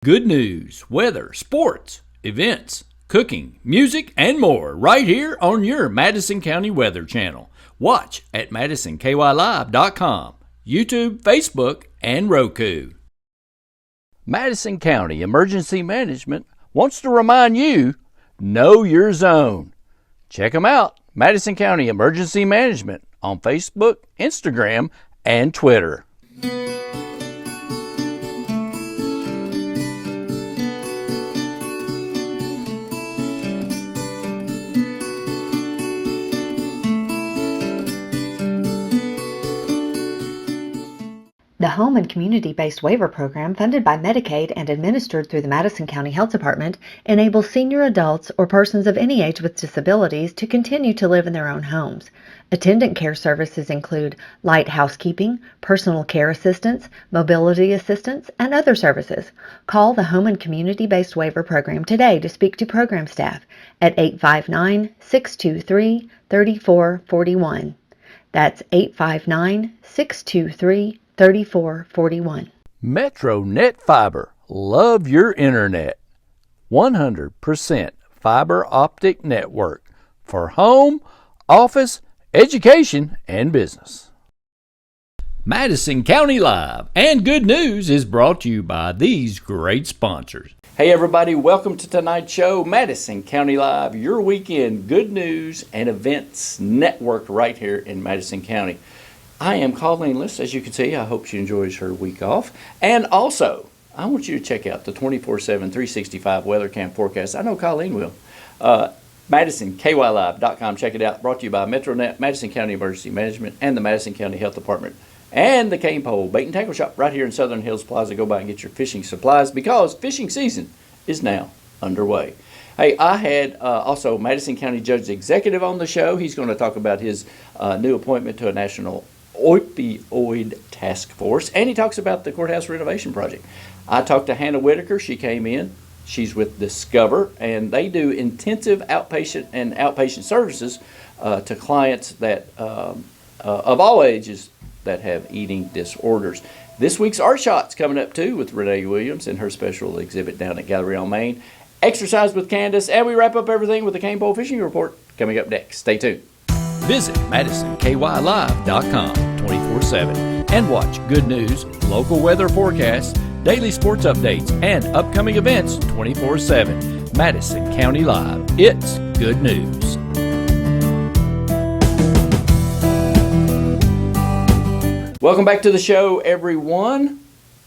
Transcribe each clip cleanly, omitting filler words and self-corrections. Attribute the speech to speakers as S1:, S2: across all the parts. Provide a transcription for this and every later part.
S1: good news, weather, sports, events, cooking, music, and more right here on your Madison County Weather Channel. Watch at MadisonKYLive.com, YouTube, Facebook, and Roku. Madison County Emergency Management wants to remind you, know your zone. Check them out, Madison County Emergency Management, on Facebook, Instagram, and Twitter.
S2: The Home and Community-Based Waiver Program, funded by Medicaid and administered through the Madison County Health Department, enables senior adults or persons of any age with disabilities to continue to live in their own homes. Attendant care services include light housekeeping, personal care assistance, mobility assistance, and other services. Call the Home and Community-Based Waiver Program today to speak to program staff at 859-623-3441. That's 859-623-3441.
S1: Metronet Fiber. Love your internet. 100% fiber optic network for home, office, education, and business. Madison County Live and Good News is brought to you by these great sponsors. Hey everybody, welcome to tonight's show, Madison County Live, your weekend good news and events network right here in Madison County. I am Colleen List, as you can see. I hope she enjoys her week off. And also, I want you to check out the 24/7, 365 weather cam forecast. I know Colleen will. MadisonKYLive.com. Check it out. Brought to you by Metronet, Madison County Emergency Management, and the Madison County Health Department. And the Cain Bait and Tackle Shop right here in Southern Hills Plaza. Go by and get your fishing supplies because fishing season is now underway. Hey, I had also Madison County Judge Executive on the show. He's going to talk about his new appointment to a national opioid task force, and he talks about the courthouse renovation project. I talked to Hannah Whitaker. She came in. She's with Rediscover, and they do intensive outpatient services to clients that of all ages that have eating disorders. This week's Art Shot's coming up too with Renee Williams and her special exhibit down at Gallery on Main. Exercise with Candace, and we wrap up everything with the Cain Fishing Report coming up next. Stay tuned. Visit MadisonKYLive.com 24/7 and watch good news, local weather forecasts, daily sports updates, and upcoming events 24/7. Madison County Live. It's good news. Welcome back to the show, everyone.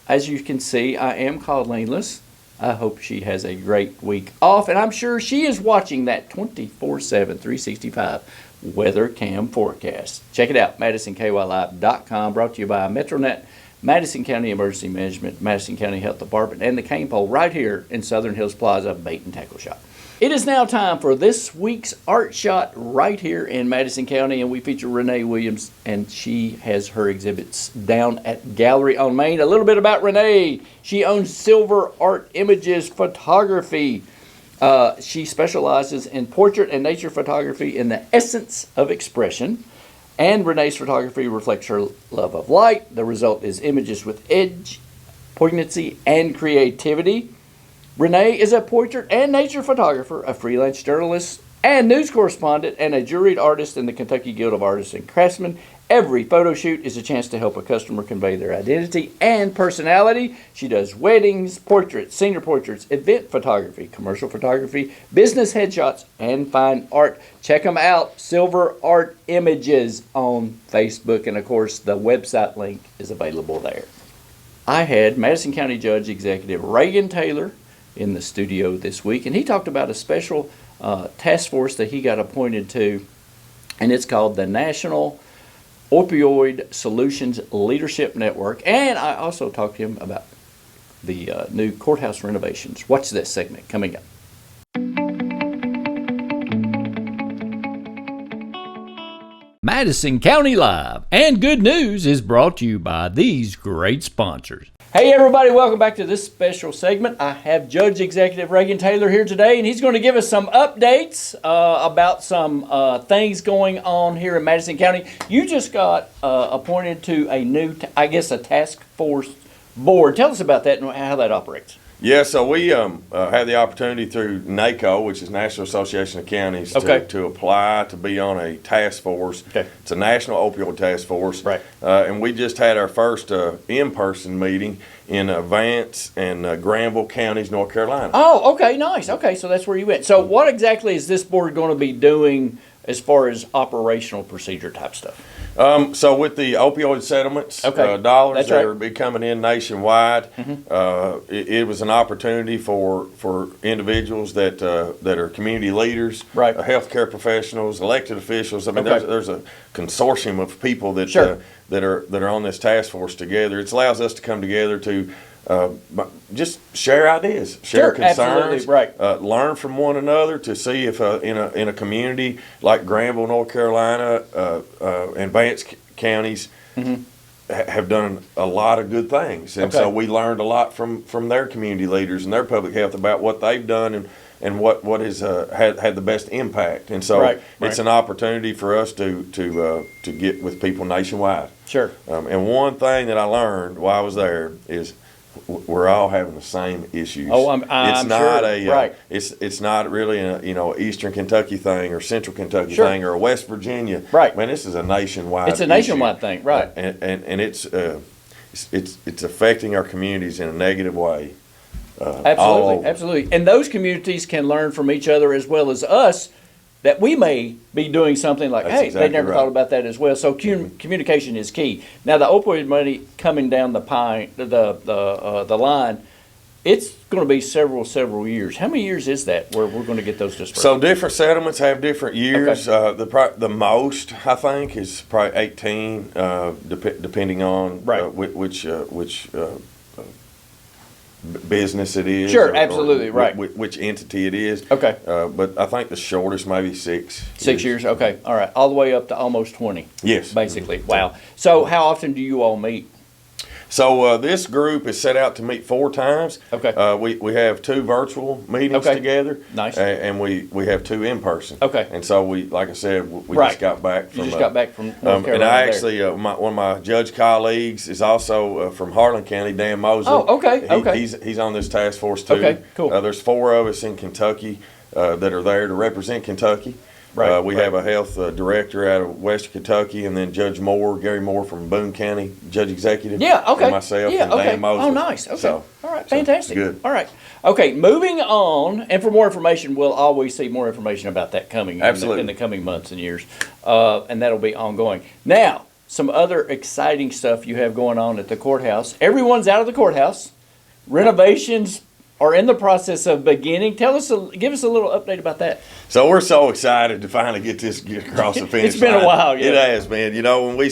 S1: As you can see, I am Colleen List. I hope she has a great week off, and I'm sure she is watching that 24/7, 365 weather cam forecast. Check it out, MadisonKYLive.com, brought to you by Metronet, Madison County Emergency Management, Madison County Health Department, and the Cain Pole right here in Southern Hills Plaza Bait and Tackle Shop. It is now time for this week's Art Shot right here in Madison County, and we feature Renee Williams, and she has her exhibits down at Gallery on Main. A little bit about Renee. She owns Silver Art Images Photography. She specializes in portrait and nature photography in the essence of expression. And Renee's photography reflects her love of light. The result is images with edge, poignancy, and creativity. Renee is a portrait and nature photographer, a freelance journalist and news correspondent, and a juried artist in the Kentucky Guild of Artists and Craftsmen. Every photo shoot is a chance to help a customer convey their identity and personality. She does weddings, portraits, senior portraits, event photography, commercial photography, business headshots, and fine art. Check them out, Silver Art Images on Facebook, and of course the website link is available there. I had Madison County Judge Executive Reagan Taylor in the studio this week, and he talked about a special task force that he got appointed to, and it's called the National Opioid Solutions Leadership Network. And I also talked to him about the new courthouse renovations. Watch this segment coming up. Madison County Live and Good News is brought to you by these great sponsors. Hey everybody, welcome back to this special segment. I have Judge Executive Reagan Taylor here today, and he's going to give us some updates about some things going on here in Madison County. You just got appointed to a new, a task force board. Tell us about that and how that operates.
S3: Yeah, so we had the opportunity through NACO, which is National Association of Counties, to apply to be on a task force.
S1: Okay.
S3: It's a national opioid task force.
S1: Right.
S3: And we just had our first in-person meeting in Vance and Granville counties, North Carolina.
S1: Oh, okay, nice. Okay, so that's where you went. So what exactly is this board going to be doing as far as operational procedure type stuff?
S3: So with the opioid settlements, dollars
S1: That's
S3: that
S1: right.
S3: are be coming in nationwide, it was an opportunity for individuals that are community leaders,
S1: Right.
S3: Healthcare professionals, elected officials. I mean,
S1: Okay.
S3: there's a consortium of people that
S1: Sure.
S3: that are on this task force together. It allows us to come together to just share ideas, share
S1: Sure,
S3: concerns,
S1: absolutely, right.
S3: learn from one another to see if in a community like Granville, North Carolina, and Vance counties have done a lot of good things, and so we learned a lot from their community leaders and their public health about what they've done and what has had the best impact, and so it's an opportunity for us to get with people nationwide.
S1: Sure.
S3: And one thing that I learned while I was there is we're all having the same issues.
S1: Oh, I'm
S3: it's not
S1: sure.
S3: It's not really a Eastern Kentucky thing or Central Kentucky
S1: Sure.
S3: thing or a West Virginia.
S1: Right.
S3: Man, this is a nationwide.
S1: It's a nationwide thing, right?
S3: And it's affecting our communities in a negative way. All
S1: Absolutely,
S3: over.
S1: absolutely. And those communities can learn from each other as well as us, that we may be doing something like,
S3: That's
S1: hey,
S3: exactly
S1: they never
S3: right.
S1: thought about that as well. So communication is key. Now, the opioid money coming down the line, it's going to be several years. How many years is that where we're going to get those dispersed?
S3: So different settlements have different years. The most I think is probably 18, depending on which business it is.
S1: Sure, absolutely, right.
S3: Which entity it is.
S1: Okay.
S3: But I think the shortest maybe 6.
S1: 6 years, okay, all right, all the way up to almost 20.
S3: Yes.
S1: Basically, wow. So how often do you all meet?
S3: So this group is set out to meet 4 times.
S1: Okay.
S3: We have 2 virtual meetings together.
S1: Nice.
S3: And we have 2 in person.
S1: Okay.
S3: And so we just got back from.
S1: You just got back from North Carolina.
S3: And I actually, one of my judge colleagues is also from Harlan County, Dan Mosley.
S1: Oh, okay.
S3: He's on this task force too.
S1: Okay, cool.
S3: There's 4 of us in Kentucky that are there to represent Kentucky.
S1: Right,
S3: We have a health director out of Western Kentucky, and then Judge Moore, Gary Moore from Boone County, Judge Executive.
S1: Yeah, okay.
S3: And myself and Dan Mosley.
S1: Oh, nice. Okay.
S3: So,
S1: all right, fantastic.
S3: good.
S1: All right. Okay, moving on, and for more information, we'll always see more information about that coming
S3: Absolutely.
S1: in the coming months and years, and that'll be ongoing. Now, some other exciting stuff you have going on at the courthouse. Everyone's out of the courthouse. Renovations are in the process of beginning. Give us a little update about that.
S3: So we're so excited to finally get across the finish
S1: It's been
S3: line.
S1: a while, yeah.
S3: It has, man. You know, when we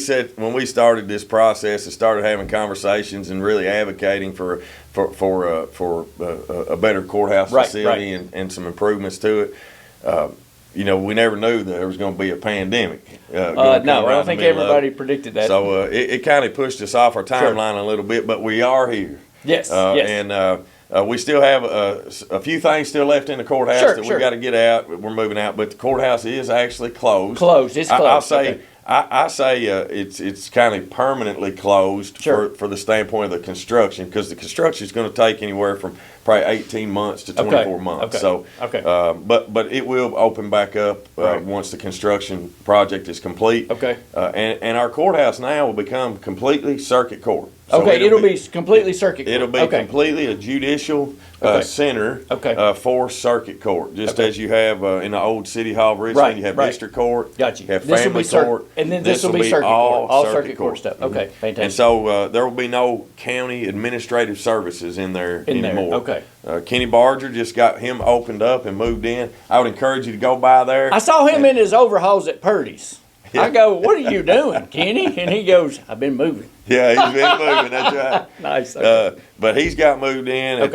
S3: started this process and started having conversations and really advocating for a better courthouse facility and some improvements to it. We never knew that there was going to be a pandemic.
S1: No, I don't think everybody predicted that.
S3: So it kind of pushed us off our timeline a little bit, but we are here.
S1: Yes.
S3: And we still have a few things still left in the courthouse that we got to get out. We're moving out, but the courthouse is actually closed.
S1: It's closed.
S3: I say it's kind of permanently closed for the standpoint of the construction, because the construction is going to take anywhere from probably 18 months to 24 months. So, but it will open back up once the construction project is complete.
S1: Okay.
S3: And our courthouse now will become completely circuit court.
S1: So it'll be completely circuit court.
S3: It'll be completely a judicial center for circuit court, just as you have in the old City Hall of Richmond. You have district court.
S1: Gotcha.
S3: You have family court.
S1: And then this will be circuit court. All circuit court stuff. Okay, fantastic.
S3: And so there will be no county administrative services in there anymore.
S1: Okay.
S3: Kenny Barger just got him opened up and moved in. I would encourage you to go by there.
S1: I saw him in his overhauls at Purdy's.
S3: Yeah.
S1: I go, "What are you doing, Kenny?" And he goes, "I've been moving."
S3: Yeah, he's been moving. That's right.
S1: Nice. Okay.
S3: But he's got moved in at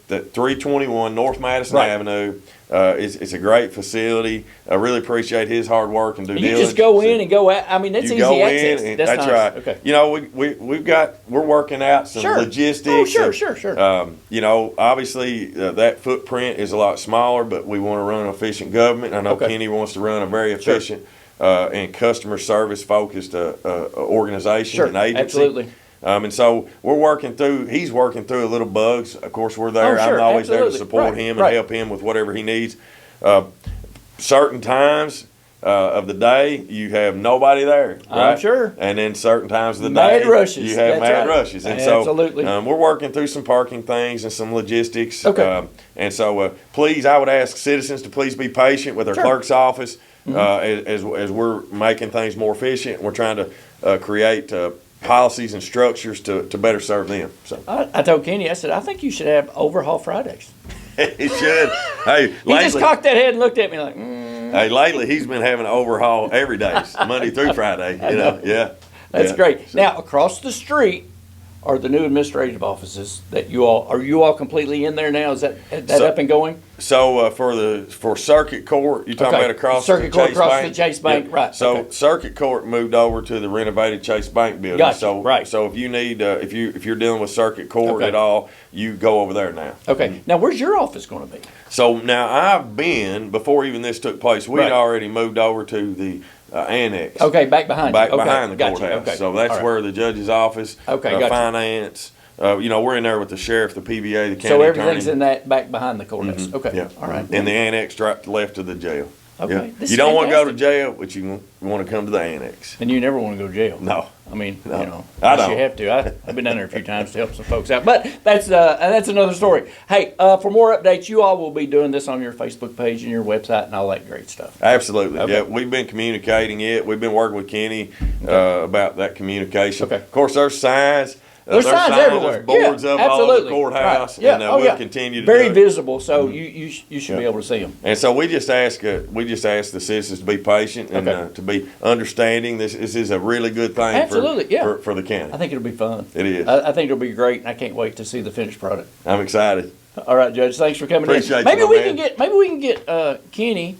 S3: 321 North Madison Avenue. It's a great facility. I really appreciate his hard work and due diligence.
S1: You just go in and go out. I mean, that's
S3: you
S1: easy
S3: go
S1: access.
S3: in and,
S1: that's
S3: that's
S1: nice.
S3: right.
S1: Okay.
S3: We're working out some logistics.
S1: Oh, sure.
S3: Obviously that footprint is a lot smaller, but we want to run an efficient government. I know Kenny wants to run a very efficient and customer service focused organization and agency.
S1: Absolutely.
S3: And so we're working through. He's working through a little bugs. Of course, we're there.
S1: Oh, sure,
S3: I'm always there to
S1: absolutely.
S3: support him and help him with whatever he needs. Certain times of the day, you have nobody there. Right?
S1: I'm sure.
S3: And then certain times of the
S1: Mad
S3: day,
S1: rushes.
S3: you have
S1: That's
S3: mad
S1: right.
S3: rushes. And
S1: Absolutely.
S3: so we're working through some parking things and some logistics.
S1: Okay.
S3: And so please, I would ask citizens to please be patient with our clerk's office as we're making things more efficient. We're trying to create policies and structures to better serve them. So
S1: I told Kenny, I said, I think you should have overhaul Fridays.
S3: he should. Hey,
S1: He just cocked that head and looked at me like,
S3: Hey, lately he's been having an overhaul every day, Monday through Friday. You know, yeah.
S1: That's
S3: Yeah.
S1: great.
S3: So-
S1: Now, across the street are the new administrative offices that are you all completely in there now? Is that up and going?
S3: So for circuit court, you're talking
S1: Okay.
S3: about across
S1: Circuit
S3: the
S1: court
S3: Chase
S1: across
S3: Bank?
S1: the Chase Bank,
S3: Yeah.
S1: right,
S3: So
S1: okay.
S3: circuit court moved over to the renovated Chase Bank building.
S1: Gotcha,
S3: So
S1: right.
S3: So if you need if you're dealing with circuit court
S1: Okay.
S3: at all, you go over there now.
S1: Okay. Now, where's your office going to be?
S3: So now I've been before even this took place. We'd
S1: Right.
S3: already moved over to the annex.
S1: Okay, back behind
S3: Back
S1: you. Okay,
S3: behind the
S1: gotcha.
S3: courthouse.
S1: Okay.
S3: So that's
S1: All right.
S3: where the judge's office,
S1: Okay, gotcha.
S3: finance. We're in there with the sheriff, the PBA, the county
S1: So everything's
S3: attorney.
S1: in that back behind the courthouse. Okay.
S3: Yeah.
S1: All right.
S3: And the annex right left of the jail.
S1: Okay.
S3: Yeah.
S1: This
S3: You
S1: is
S3: don't want to go to
S1: fantastic.
S3: jail, but you want to come to the annex.
S1: And you never want to go to jail.
S3: No.
S1: I mean,
S3: No.
S1: you know,
S3: I
S1: unless
S3: don't.
S1: you have to. I've been down there a few times to help some folks out. But that's another story. Hey, for more updates, you all will be doing this on your Facebook page and your website and all that great stuff.
S3: Absolutely.
S1: Okay.
S3: Yeah, we've been communicating it. We've been working with Kenny about that communication.
S1: Okay.
S3: Of course, there's signs.
S1: There's signs everywhere.
S3: Boards
S1: Yeah,
S3: up all over the
S1: absolutely.
S3: courthouse,
S1: Right. Yeah.
S3: and
S1: Oh,
S3: we'll
S1: yeah.
S3: continue to
S1: Very
S3: do it.
S1: visible, so you should be able to see them.
S3: And so we just ask the citizens to be patient and
S1: Okay.
S3: to be understanding. This is a really good thing
S1: Absolutely, yeah.
S3: for the county.
S1: I think it'll be fun.
S3: It is.
S1: I think it'll be great, and I can't wait to see the finished product.
S3: I'm excited.
S1: All right, Judge. Thanks for coming
S3: Appreciate
S1: in. Maybe
S3: you,
S1: we
S3: my
S1: can
S3: man.
S1: get Kenny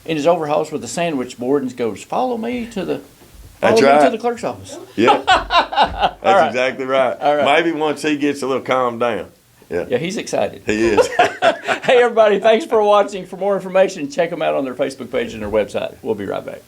S1: in his overalls with a sandwich board and goes, "Follow me to the
S3: That's
S1: to
S3: right.
S1: the clerk's office."
S3: Yeah, that's
S1: right.
S3: exactly right.
S1: All right.
S3: Maybe once he gets a little calmed down. Yeah,
S1: Yeah, he's excited.
S3: he is.
S1: Hey, everybody! Thanks for watching. For more information, check them out on their Facebook page and their website. We'll be right back.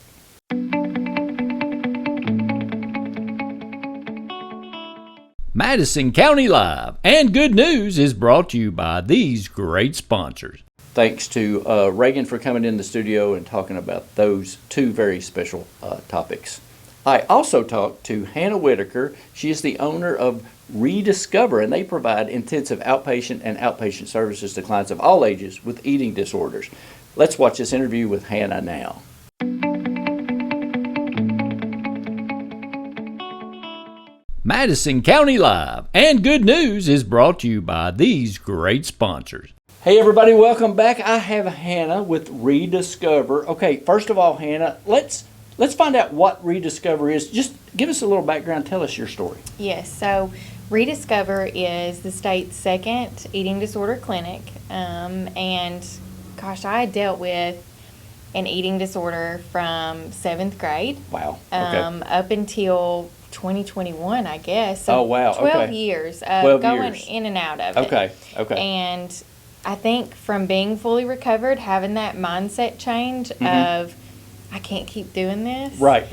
S1: Madison County Live and Good News is brought to you by these great sponsors. Thanks to Reagan for coming in the studio and talking about those two very special topics. I also talked to Hannah Whitaker. She is the owner of Rediscover, and they provide intensive outpatient and outpatient services to clients of all ages with eating disorders. Let's watch this interview with Hannah now. Madison County Live and Good News is brought to you by these great sponsors. Hey everybody, welcome back. I have Hannah with Rediscover. Okay, first of all, Hannah, let's find out what Rediscover is. Just give us a little background. Tell us your story.
S4: Yes, so Rediscover is the state's second eating disorder clinic. And gosh, I dealt with an eating disorder from 7th grade.
S1: Wow. Okay.
S4: Up until 2021, I guess. So
S1: Oh, wow.
S4: 12
S1: Okay.
S4: years
S1: 12
S4: going
S1: years.
S4: in and out of it.
S1: Okay. Okay.
S4: And I think from being fully recovered, having that mindset change
S1: Mm-hmm.
S4: of, I can't keep doing this.
S1: Right.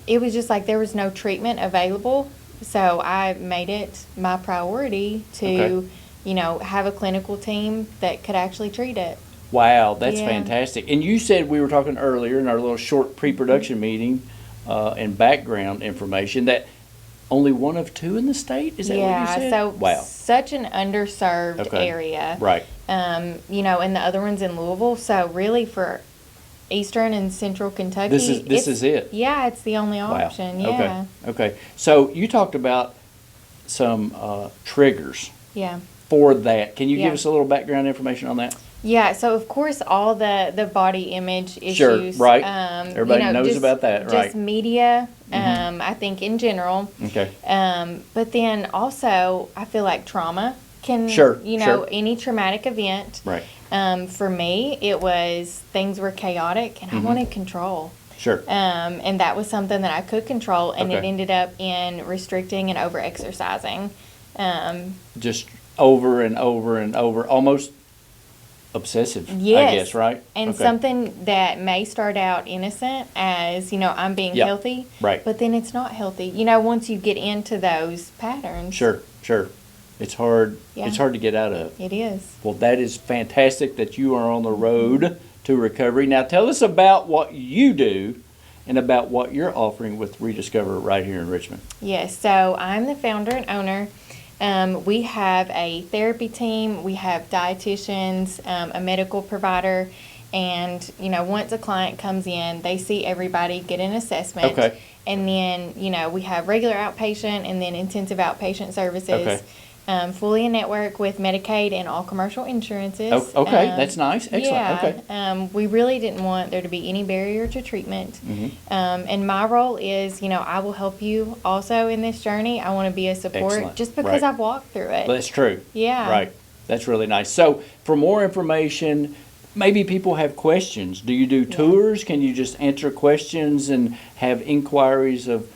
S4: It was just like there was no treatment available. So I made it my priority to,
S1: Okay.
S4: have a clinical team that could actually treat it.
S1: Wow, that's
S4: Yeah.
S1: fantastic. And you said, we were talking earlier in our little short pre-production meeting and background information, that only one of two in the state? Is that what you said?
S4: So
S1: wow.
S4: such an underserved
S1: Okay.
S4: area.
S1: Right.
S4: And the other one's in Louisville. So really for Eastern and Central Kentucky,
S1: This is it.
S4: Yeah, it's the only option.
S1: Wow.
S4: Yeah.
S1: Okay. So you talked about some triggers
S4: Yeah.
S1: for that. Can you
S4: Yeah.
S1: give us a little background information on that?
S4: Yeah, so of course all the body image
S1: Sure,
S4: issues.
S1: right. Everybody knows
S4: just,
S1: about that, right.
S4: Just media, I think in general.
S1: Okay.
S4: But then also I feel like trauma can,
S1: Sure,
S4: any traumatic event.
S1: Right.
S4: For me, it was things were chaotic and I wanted control.
S1: Sure.
S4: And that was something that I could control, and it
S1: Okay.
S4: ended up in restricting and over exercising.
S1: Just over and over and over, almost obsessive,
S4: Yes.
S1: I guess, right?
S4: And
S1: Okay.
S4: something that may start out innocent as, I'm being
S1: Yeah.
S4: healthy.
S1: Right.
S4: But then it's not healthy. Once you get into those patterns.
S1: Sure. It's hard.
S4: Yeah.
S1: It's hard to get out of.
S4: It is.
S1: Well, that is fantastic that you are on the road to recovery. Now, tell us about what you do and about what you're offering with Rediscover right here in Richmond.
S4: Yes. So I'm the founder and owner. We have a therapy team. We have dietitians, a medical provider. And, once a client comes in, they see everybody, get an assessment.
S1: Okay.
S4: And then, we have regular outpatient and then intensive outpatient services.
S1: Okay.
S4: Fully in network with Medicaid and all commercial insurances.
S1: Oh, okay, that's nice. Excellent.
S4: Yeah,
S1: Okay.
S4: we really didn't want there to be any barrier to treatment. And my role is, I will help you also in this journey. I want to be a support
S1: Excellent.
S4: just because
S1: Right.
S4: I've walked through it.
S1: That's true.
S4: Yeah.
S1: Right. That's really nice. So, for more information, maybe people have questions. Do you do tours? Can you just answer questions and have inquiries of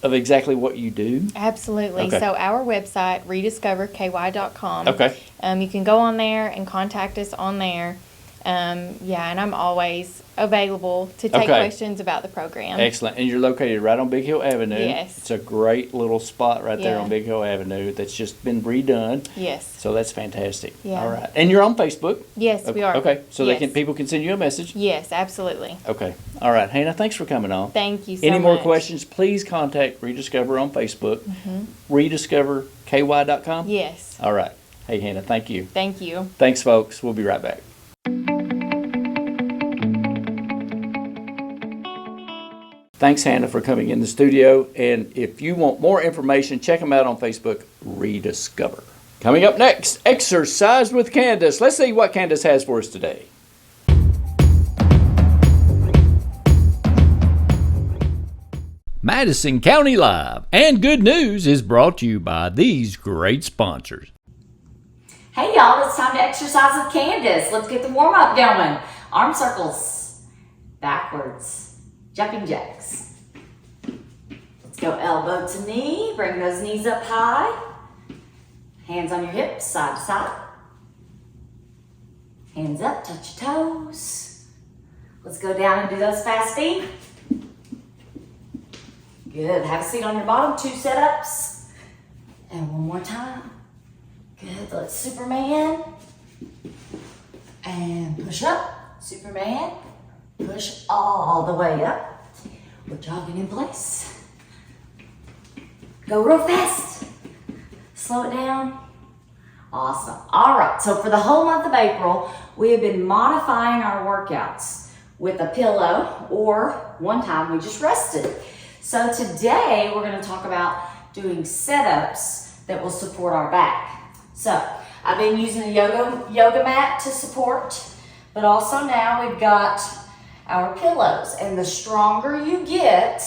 S1: exactly what you do?
S4: Absolutely.
S1: Okay.
S4: So our website, rediscoverky.com.
S1: Okay.
S4: You can go on there and contact us on there. And I'm always available to take
S1: Okay.
S4: questions about the program.
S1: Excellent. And you're located right on Big Hill Avenue.
S4: Yes.
S1: It's a great little spot right there
S4: Yeah.
S1: on Big Hill Avenue that's just been redone.
S4: Yes.
S1: So that's fantastic.
S4: Yeah.
S1: All right. And you're on Facebook?
S4: Yes, we are.
S1: Okay. So
S4: Yes.
S1: people can send you a message?
S4: Yes, absolutely.
S1: Okay. All right. Hannah, thanks for coming on.
S4: Thank you so
S1: Any more
S4: much.
S1: questions, please contact Rediscover on Facebook. RediscoverKY.com?
S4: Yes.
S1: All right. Hey, Hannah, thank you.
S4: Thank you.
S1: Thanks, folks. We'll be right back. Thanks, Hannah, for coming in the studio. And if you want more information, check them out on Facebook, Rediscover. Coming up next, Exercise with Candace. Let's see what Candace has for us today. Madison County Live and Good News is brought to you by these great sponsors.
S5: Hey y'all, it's time to exercise with Candace. Let's get the warm up going. Arm circles, backwards, jumping jacks. Let's go elbow to knee, bring those knees up high. Hands on your hips, side to side. Hands up, touch your toes. Let's go down and do those fast feet. Good, have a seat on your bottom, 2 set-ups. And one more time. Good, let's Superman. And push up, Superman. Push all the way up. We're jogging in place. Go real fast. Slow it down. Awesome. All right, so for the whole month of April, we have been modifying our workouts with a pillow, or one time we just rested. So today we're going to talk about doing setups that will support our back. So I've been using a yoga mat to support, but also now we've got our pillows. And the stronger you get,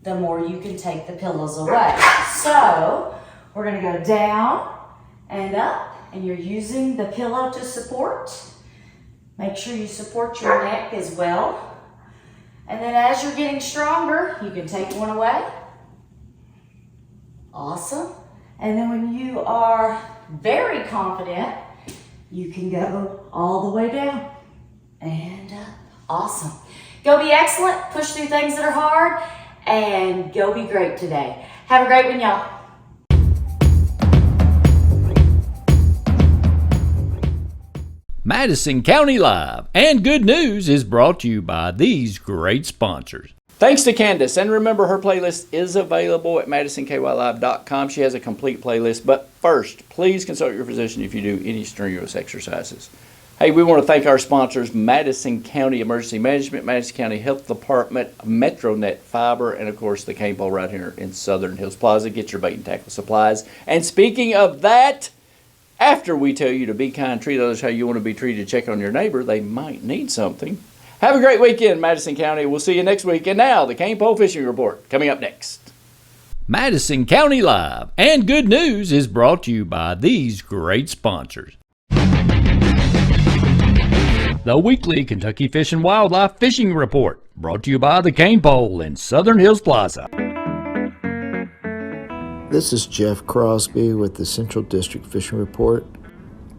S5: the more you can take the pillows away. So we're going to go down and up, and you're using the pillow to support. Make sure you support your neck as well. And then as you're getting stronger, you can take one away. Awesome. And then when you are very confident, you can go all the way down and up. Awesome. Go be excellent, push through things that are hard, and go be great today. Have a great one, y'all.
S1: Madison County Live and Good News is brought to you by these great sponsors. Thanks to Candace, and remember her playlist is available at MadisonKYLive.com. She has a complete playlist, but first, please consult your physician if you do any strenuous exercises. Hey, we want to thank our sponsors, Madison County Emergency Management, Madison County Health Department, Metronet Fiber, and of course the Cain Bowl right here in Southern Hills Plaza. Get your bait and tackle supplies. And speaking of that, after we tell you to be kind, treat others how you want to be treated, check on your neighbor, they might need something. Have a great weekend, Madison County. We'll see you next week. And now, the Cain Pole Fishing Report coming up next. Madison County Live and Good News is brought to you by these great sponsors. The weekly Kentucky Fish and Wildlife Fishing Report, brought to you by the Cain Pole in Southern Hills Plaza.
S6: This is Jeff Crosby with the Central District Fishing Report.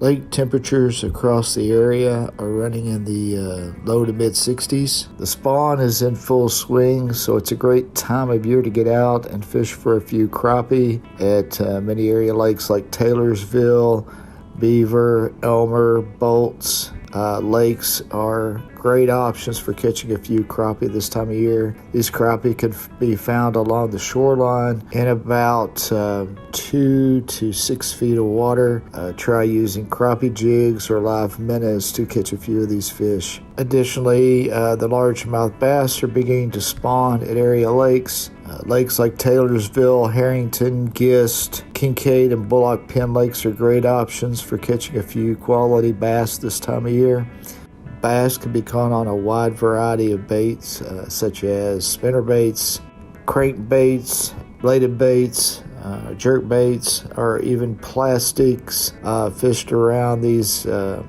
S6: Lake temperatures across the area are running in the low to mid 60s. The spawn is in full swing, so it's a great time of year to get out and fish for a few crappie at many area lakes like Taylorsville, Beaver, Elmer, Bolts. Lakes are great options for catching a few crappie this time of year. These crappie can be found along the shoreline in about 2 to 6 feet of water. Try using crappie jigs or live minnows to catch a few of these fish. Additionally, the largemouth bass are beginning to spawn at area lakes. Lakes like Taylorsville, Harrington, Gist, Kincaid, and Bullock Pen Lakes are great options for catching a few quality bass this time of year. Bass can be caught on a wide variety of baits, such as spinner baits, crank baits, bladed baits, jerk baits, or even plastics fished around these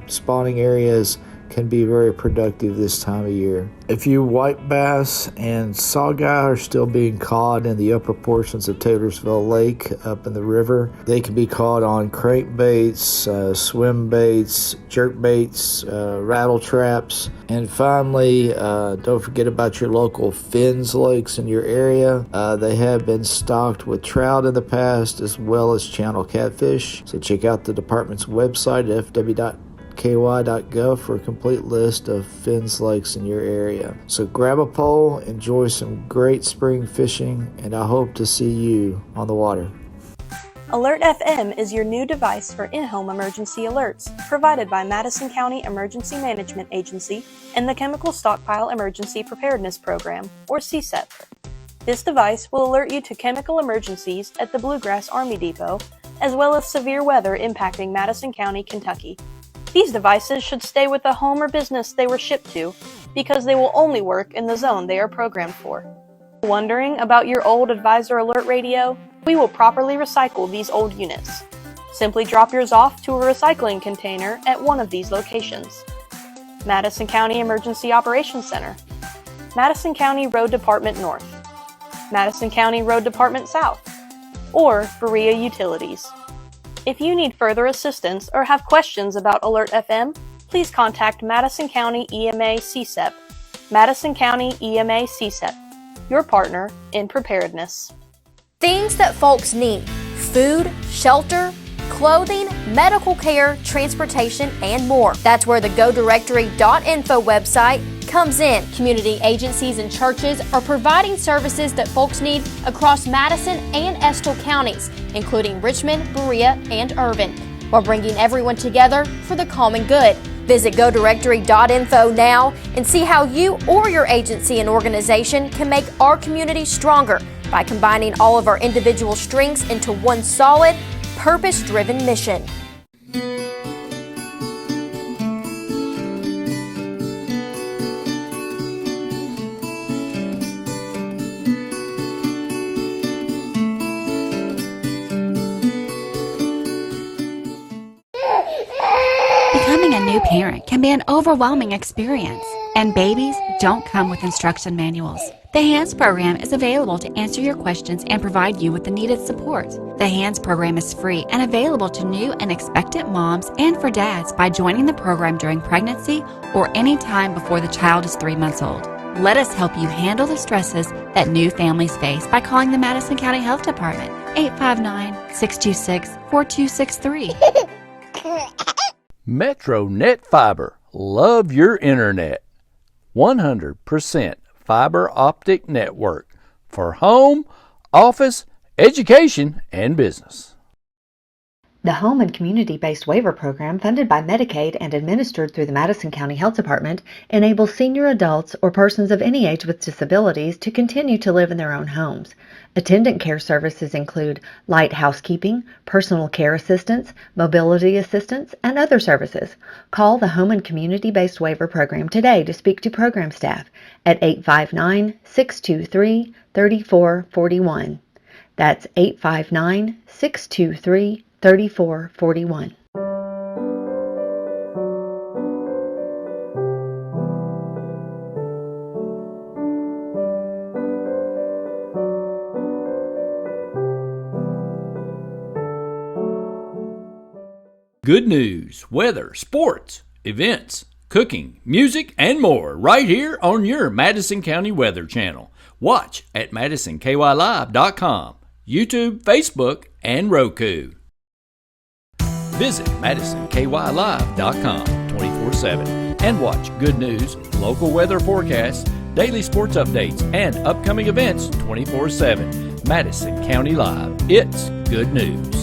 S6: spawning areas can be very productive this time of year. A few white bass and saugeye are still being caught in the upper portions of Taylorsville Lake up in the river. They can be caught on crankbaits, swim baits, jerk baits, rattle traps. And finally, don't forget about your local Fins lakes in your area. They have been stocked with trout in the past as well as channel catfish. So check out the department's website at fw.ky.gov for a complete list of Fins lakes in your area. So grab a pole, enjoy some great spring fishing, and I hope to see you on the water.
S7: Alert FM is your new device for in-home emergency alerts, provided by Madison County Emergency Management Agency and the Chemical Stockpile Emergency Preparedness Program, or CSEP. This device will alert you to chemical emergencies at the Bluegrass Army Depot, as well as severe weather impacting Madison County, Kentucky. These devices should stay with the home or business they were shipped to, because they will only work in the zone they are programmed for. Wondering about your old Advisor Alert radio? We will properly recycle these old units. Simply drop yours off to a recycling container at one of these locations. Madison County Emergency Operations Center, Madison County Road Department North, Madison County Road Department South, or Berea Utilities. If you need further assistance or have questions about Alert FM, please contact Madison County EMA CSEP. Madison County EMA CSEP, your partner in preparedness.
S8: Things that folks need: food, shelter, clothing, medical care, transportation, and more. That's where the GoDirectory.info website comes in. Community agencies and churches are providing services that folks need across Madison and Estill counties, including Richmond, Berea, and Irvin, while bringing everyone together for the common good. Visit GoDirectory.info now and see how you or your agency and organization can make our community stronger by combining all of our individual strengths into one solid, purpose-driven mission.
S9: Becoming a new parent can be an overwhelming experience, and babies don't come with instruction manuals. The HANDS program is available to answer your questions and provide you with the needed support. The HANDS program is free and available to new and expectant moms and for dads by joining the program during pregnancy or any time before the child is 3 months old. Let us help you handle the stresses that new families face by calling the Madison County Health Department, 859-626-4263.
S1: Metronet Fiber. Love your internet. 100% fiber optic network for home, office, education, and business.
S2: The Home and Community-Based Waiver Program, funded by Medicaid and administered through the Madison County Health Department, enables senior adults or persons of any age with disabilities to continue to live in their own homes. Attendant care services include light housekeeping, personal care assistance, mobility assistance, and other services. Call the Home and Community-Based Waiver Program today to speak to program staff at 859-623-3441. That's 859-623-3441.
S1: good news, weather, sports, events, cooking, music, and more right here on your Madison County Weather Channel. Watch at MadisonKYLive.com, YouTube, Facebook, and Roku. Visit MadisonKYLive.com 24/7 and watch good news, local weather forecasts, daily sports updates, and upcoming events 24/7. Madison County Live. It's good news.